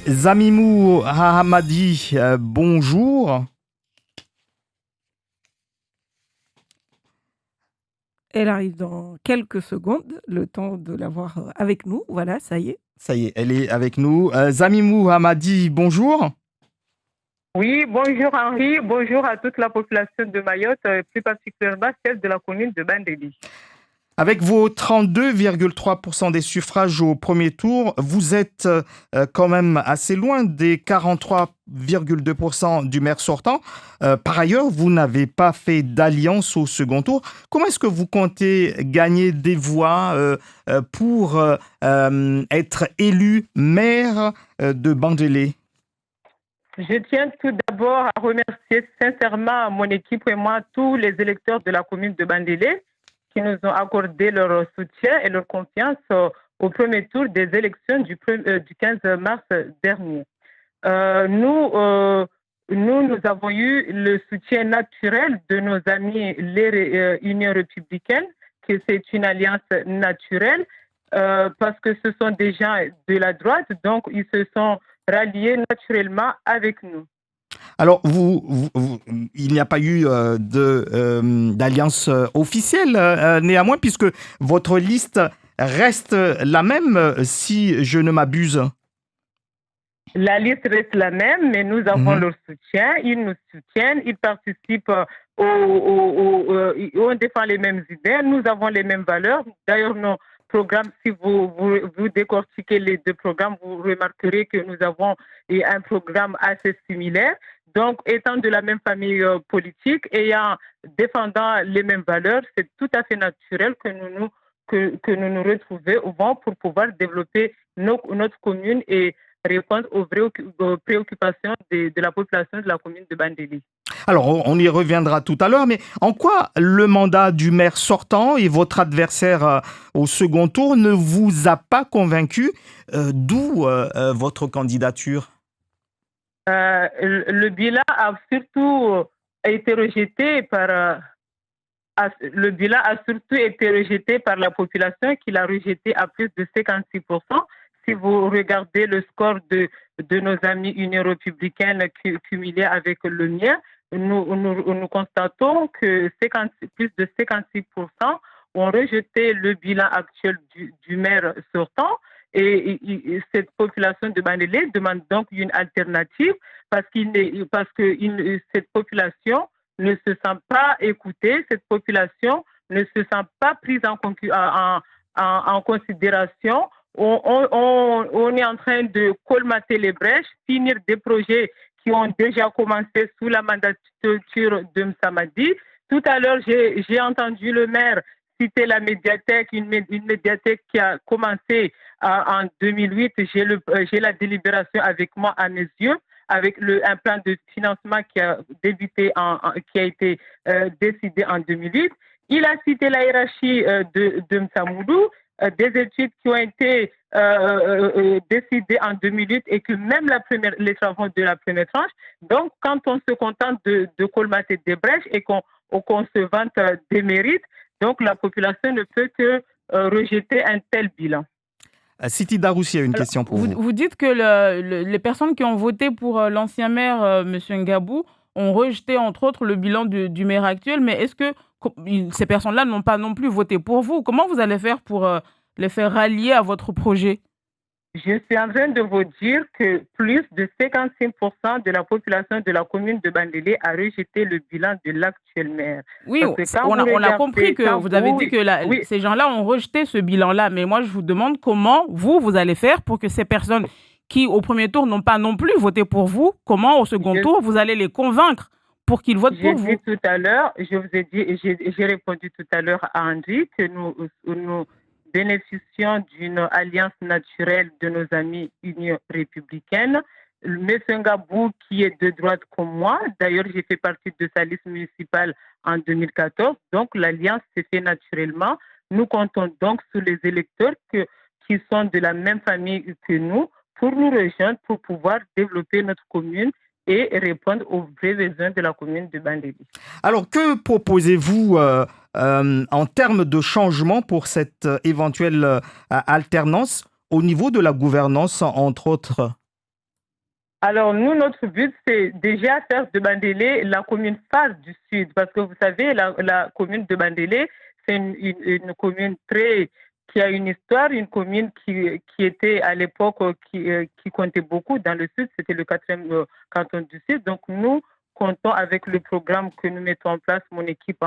Zamimou Hahamadi, bonjour. Elle arrive dans quelques secondes, le temps de l'avoir avec nous. Voilà, ça y est. Ça y est, elle est avec nous. Zamimou Hamadi, bonjour. Oui, bonjour Henri, bonjour à toute la population de Mayotte, plus particulièrement celle de la commune de Bandeli. Avec vos 32,3% des suffrages au premier tour, vous êtes quand même assez loin des 43,2% du maire sortant. Par ailleurs, vous n'avez pas fait d'alliance au second tour. Comment est-ce que vous comptez gagner des voix pour être élu maire de Bandélé? Je tiens tout d'abord à remercier sincèrement mon équipe et moi, tous les électeurs de la commune de Bandélé, qui nous ont accordé leur soutien et leur confiance au premier tour des élections du 15 mars dernier. Nous avons eu le soutien naturel de nos amis les Unions républicaines, que c'est une alliance naturelle, parce que ce sont des gens de la droite, donc ils se sont ralliés naturellement avec nous. Alors, il n'y a pas eu d'alliance officielle, néanmoins, puisque votre liste reste la même, si je ne m'abuse. La liste reste la même, mais nous avons Mhm. leur soutien. Ils nous soutiennent, ils participent, on défend les mêmes idées, nous avons les mêmes valeurs. D'ailleurs, nos programmes, si vous décortiquez les deux programmes, vous remarquerez que nous avons un programme assez similaire. Donc, étant de la même famille politique, défendant les mêmes valeurs, c'est tout à fait naturel que nous nous retrouvions pour pouvoir développer notre commune et répondre aux préoccupations de la population de la commune de Bandeli. Alors, on y reviendra tout à l'heure, mais en quoi le mandat du maire sortant et votre adversaire au second tour ne vous a pas convaincu, d'où votre candidature? Le bilan a surtout été rejeté par la population qui l'a rejeté à plus de 56%. Si vous regardez le score de nos amis Union républicaine cumulé avec le mien, nous constatons que plus de 56% ont rejeté le bilan actuel du maire sortant. Et cette population de Bandélé demande donc une alternative parce que cette population ne se sent pas écoutée, cette population ne se sent pas prise en considération. On est en train de colmater les brèches, finir des projets qui ont déjà commencé sous la mandature de Msamadi. Tout à l'heure, j'ai entendu le maire citer la médiathèque, une médiathèque qui a commencé en 2008. J'ai la délibération avec moi à mes yeux, avec un plan de financement qui a été décidé en 2008. Il a cité la hiérarchie de Msamoudou, des études qui ont été décidées en 2008 et que même les travaux de la première tranche. Donc, quand on se contente de colmater des brèches et qu'on se vante des mérites, donc la population ne peut que rejeter un tel bilan. Siti Daroussi a une Alors, question pour vous, vous. vous dites que les personnes qui ont voté pour l'ancien maire, M. Ngabou, ont rejeté entre autres le bilan du maire actuel, mais est-ce que ces personnes-là n'ont pas non plus voté pour vous? Comment vous allez faire pour les faire rallier à votre projet? Je suis en train de vous dire que plus de 55% de la population de la commune de Bandélé a rejeté le bilan de l'actuel maire. Oui, Parce que quand on vous a compris regardez, que vous avez dit que oui, ces gens-là ont rejeté ce bilan-là, mais moi je vous demande comment vous allez faire pour que ces personnes qui au premier tour n'ont pas non plus voté pour vous, comment au second tour vous allez les convaincre pour qu'ils votent pour vous? tout à l'heure, je vous ai dit, j'ai répondu tout à l'heure à André que nous bénéficions d'une alliance naturelle de nos amis Union républicaine. M. Ngabou, qui est de droite comme moi, d'ailleurs j'ai fait partie de sa liste municipale en 2014, donc l'alliance s'est fait naturellement. Nous comptons donc sur les électeurs qui sont de la même famille que nous pour nous rejoindre, pour pouvoir développer notre commune et répondre aux vrais besoins de la commune de Bandeli. Alors, que proposez-vous en termes de changement pour cette éventuelle alternance au niveau de la gouvernance, entre autres? Alors, nous, notre but, c'est déjà faire de Bandélé la commune phare du Sud, parce que vous savez, la commune de Bandélé, c'est une commune qui a une histoire, une commune qui était à l'époque, qui comptait beaucoup dans le Sud, c'était le quatrième canton du Sud. Donc, nous comptons avec le programme que nous mettons en place, mon équipe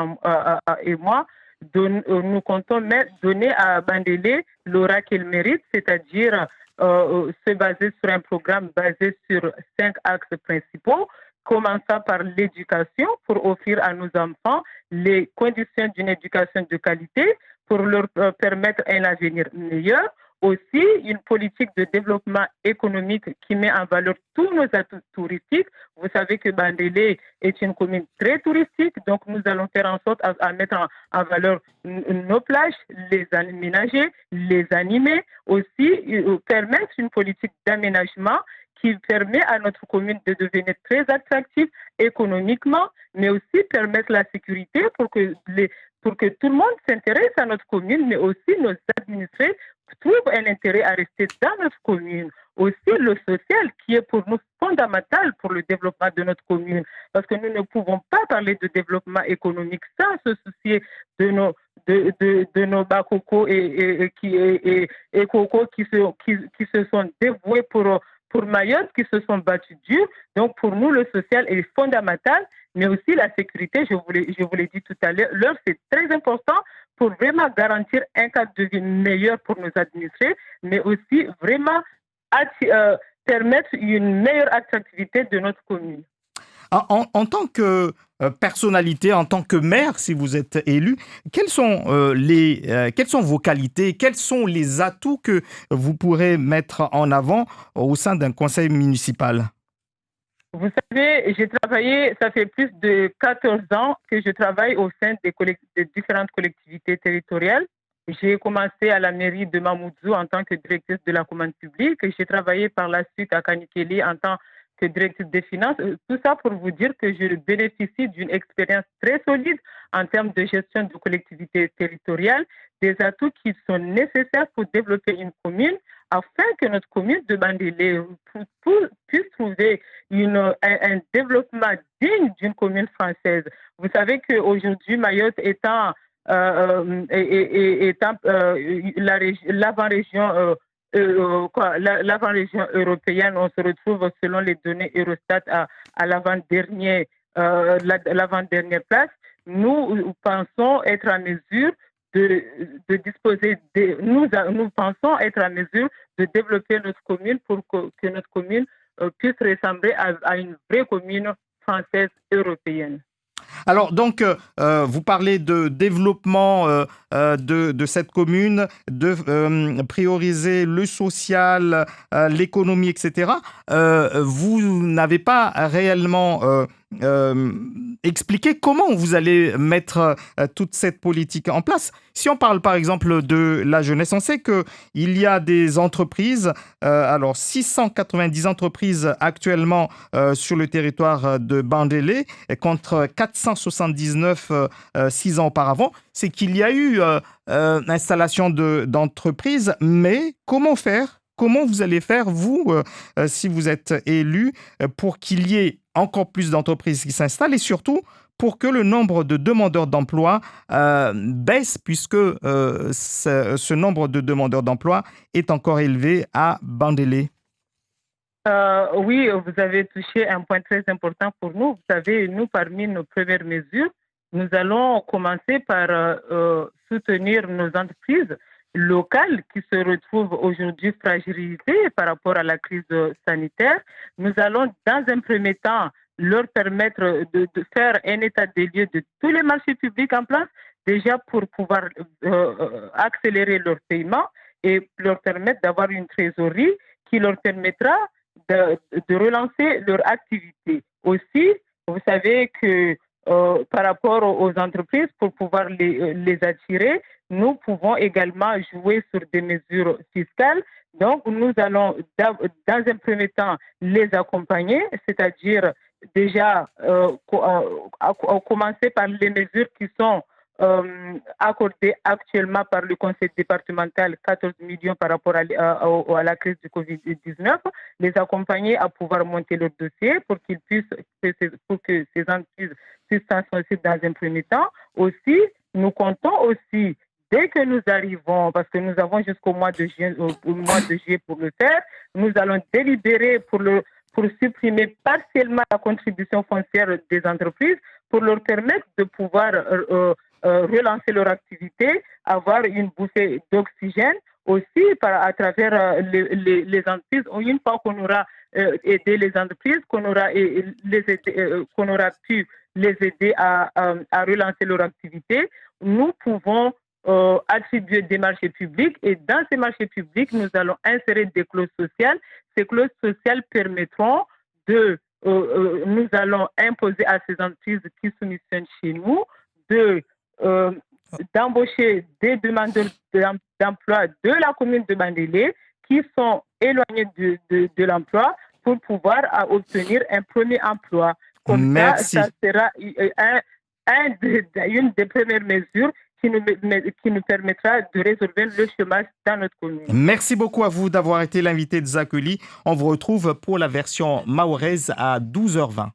et moi, nous comptons donner à Bandélé l'aura qu'elle mérite, c'est-à-dire se baser sur un programme basé sur 5 axes principaux, commençant par l'éducation pour offrir à nos enfants les conditions d'une éducation de qualité pour leur permettre un avenir meilleur. Aussi, une politique de développement économique qui met en valeur tous nos atouts touristiques. Vous savez que Bandélé est une commune très touristique, donc nous allons faire en sorte à mettre en valeur nos plages, les aménager, les animer, aussi permettre une politique d'aménagement qui permet à notre commune de devenir très attractive économiquement, mais aussi permettre la sécurité pour que tout le monde s'intéresse à notre commune, mais aussi nos administrés trouvent un intérêt à rester dans notre commune. Aussi le social qui est pour nous fondamental pour le développement de notre commune, parce que nous ne pouvons pas parler de développement économique sans se soucier de nos bakoko et cocos qui se sont dévoués pour Mayotte, qui se sont battus dur. Donc pour nous, le social est fondamental, mais aussi la sécurité, je vous l'ai dit tout à l'heure, c'est très important pour vraiment garantir un cadre de vie meilleur pour nos administrés, mais aussi vraiment permettre une meilleure attractivité de notre commune. En tant que personnalité, en tant que maire, si vous êtes élu, quelles sont vos qualités, quels sont les atouts que vous pourrez mettre en avant au sein d'un conseil municipal? Vous savez, j'ai travaillé, ça fait plus de 14 ans que je travaille au sein des différentes collectivités territoriales. J'ai commencé à la mairie de Mamoudzou en tant que directrice de la commande publique. J'ai travaillé par la suite à Kanikeli en tant que directrice des finances. Tout ça pour vous dire que je bénéficie d'une expérience très solide en termes de gestion de collectivités territoriales, des atouts qui sont nécessaires pour développer une commune afin que notre commune de Bandélé puisse trouver un développement digne d'une commune française. Vous savez qu'aujourd'hui, Mayotte étant l'avant-région européenne, on se retrouve selon les données Eurostat à l'avant-dernière place. Nous pensons être en mesure de disposer nous pensons être en mesure de développer notre commune pour que notre commune puisse ressembler à une vraie commune française européenne. Alors donc, vous parlez de développement de cette commune, de prioriser le social, l'économie, etc. Vous n'avez pas réellement expliqué comment vous allez mettre toute cette politique en place. Si on parle par exemple de la jeunesse, on sait qu'il y a des entreprises, alors 690 entreprises actuellement sur le territoire de Bandélé, contre 479 6 ans auparavant. C'est qu'il y a eu installation d'entreprises, mais comment faire? Comment vous allez faire, vous, si vous êtes élu, pour qu'il y ait encore plus d'entreprises qui s'installent et surtout pour que le nombre de demandeurs d'emploi baisse, puisque ce nombre de demandeurs d'emploi est encore élevé à Bandélé? Oui, vous avez touché un point très important pour nous. Vous savez, nous, parmi nos premières mesures, nous allons commencer par soutenir nos entreprises locales qui se retrouvent aujourd'hui fragilisées par rapport à la crise sanitaire. Nous allons, dans un premier temps, leur permettre de faire un état des lieux de tous les marchés publics en place, déjà pour pouvoir accélérer leur paiement et leur permettre d'avoir une trésorerie qui leur permettra de relancer leur activité. Aussi, vous savez que par rapport aux entreprises, pour pouvoir les attirer, nous pouvons également jouer sur des mesures fiscales. Donc, nous allons, dans un premier temps, les accompagner, c'est-à-dire déjà commencer par les mesures qui sont accordé actuellement par le conseil départemental 14 millions par rapport à la crise du Covid-19, les accompagner à pouvoir monter leur dossier pour qu'ils puissent, pour que ces entreprises puissent s'en sortir dans un premier temps. Aussi, nous comptons aussi, dès que nous arrivons, parce que nous avons jusqu'au mois de juin, au mois de juillet pour le faire, nous allons délibérer pour supprimer partiellement la contribution foncière des entreprises pour leur permettre de pouvoir relancer leur activité, avoir une bouffée d'oxygène aussi à travers les entreprises. Une fois qu'on aura aidé les entreprises, qu'on aura pu les aider à relancer leur activité, nous pouvons attribuer des marchés publics et dans ces marchés publics, nous allons insérer des clauses sociales. Ces clauses sociales permettront nous allons imposer à ces entreprises qui soumissionnent chez nous d'embaucher des demandeurs d'emploi de la commune de Bandélé qui sont éloignés de l'emploi pour pouvoir obtenir un premier emploi. Comme Merci. ça sera une des premières mesures qui nous permettra de résolver le chômage dans notre commune. Merci beaucoup à vous d'avoir été l'invité de Zakeli. On vous retrouve pour la version mahoraise à 12h20.